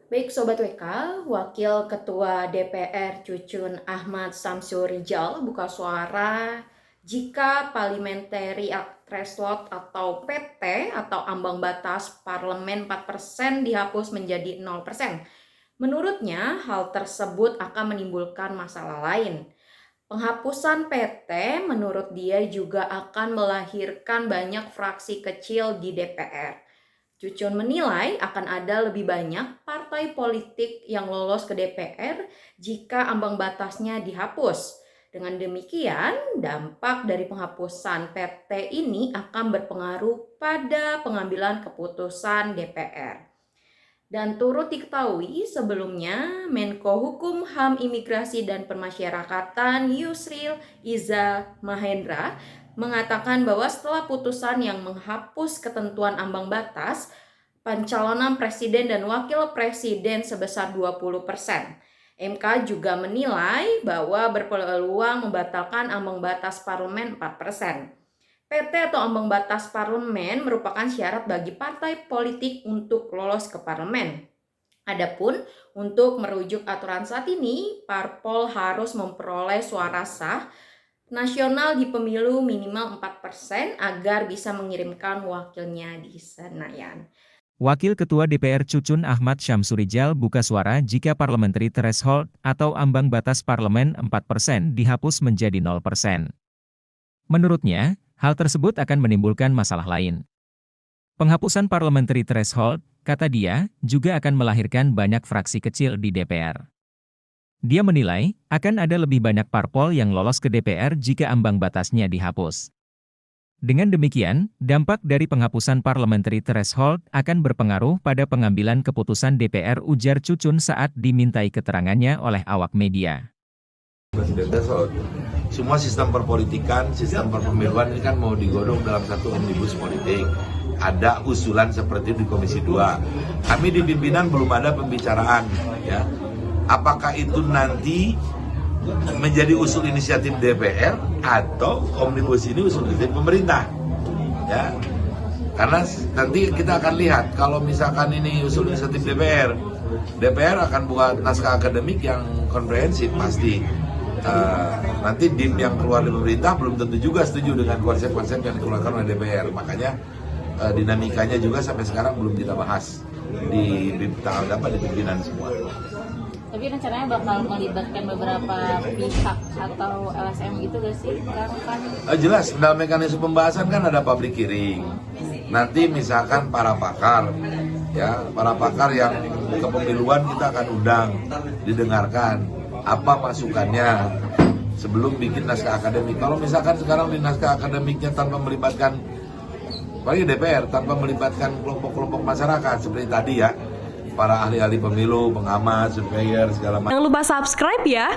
Baik Sobat WK, Wakil Ketua DPR Cucun Ahmad Samsurijal buka suara jika Parliamentary Threshold atau PT atau ambang batas parlemen 4% dihapus menjadi 0%. Menurutnya, hal tersebut akan menimbulkan masalah lain. Penghapusan PT menurut dia juga akan melahirkan banyak fraksi kecil di DPR. Cucun menilai akan ada lebih banyak partai politik yang lolos ke DPR jika ambang batasnya dihapus. Dengan demikian, dampak dari penghapusan PT ini akan berpengaruh pada pengambilan keputusan DPR. Dan turut diketahui sebelumnya Menko Hukum HAM Imigrasi dan Permasyarakatan Yusril Iza Mahendra mengatakan bahwa setelah putusan yang menghapus ketentuan ambang batas pencalonan presiden dan wakil presiden sebesar 20%. MK juga menilai bahwa berpeluang membatalkan ambang batas parlemen 4%. PT atau ambang batas parlemen merupakan syarat bagi partai politik untuk lolos ke parlemen. Adapun untuk merujuk aturan saat ini, parpol harus memperoleh suara sah nasional di pemilu minimal 4% agar bisa mengirimkan wakilnya di Senayan. Wakil Ketua DPR Cucun Ahmad Syamsurijal buka suara jika parliamentary threshold atau ambang batas parlemen 4% dihapus menjadi 0%. Menurutnya, hal tersebut akan menimbulkan masalah lain. Penghapusan parliamentary threshold, kata dia, juga akan melahirkan banyak fraksi kecil di DPR. Dia menilai, akan ada lebih banyak parpol yang lolos ke DPR jika ambang batasnya dihapus. Dengan demikian, dampak dari penghapusan parliamentary threshold akan berpengaruh pada pengambilan keputusan DPR, ujar Cucun saat dimintai keterangannya oleh awak media. Semua sistem perpolitikan, sistem perpemiluan ini kan mau digodok dalam satu omnibus politik. Ada usulan seperti itu di Komisi 2. Kami di pimpinan belum ada pembicaraan, ya. Apakah itu nanti menjadi usul inisiatif DPR atau omnibus ini usul inisiatif pemerintah, ya? Karena nanti kita akan lihat kalau misalkan ini usul inisiatif DPR akan buat naskah akademik yang komprehensif pasti. Nanti DIM yang keluar dari pemerintah belum tentu juga setuju dengan konsep-konsep yang dikeluarkan oleh DPR. Makanya dinamikanya juga sampai sekarang belum kita bahas di pimpinan semua. Tapi rencananya bakal melibatkan beberapa pihak atau LSM gitu gak sih? Kan Jelas, dalam mekanisme pembahasan kan ada public hearing. Nanti misalkan para pakar, ya, para pakar yang kepemiluan kita akan undang, didengarkan apa masukannya sebelum bikin naskah akademik. Kalau misalkan sekarang di naskah akademiknya tanpa melibatkan, apalagi DPR, tanpa melibatkan kelompok-kelompok masyarakat seperti tadi ya, para ahli-ahli pemilu, pengamat, surveyor, segala macam. Jangan lupa subscribe ya.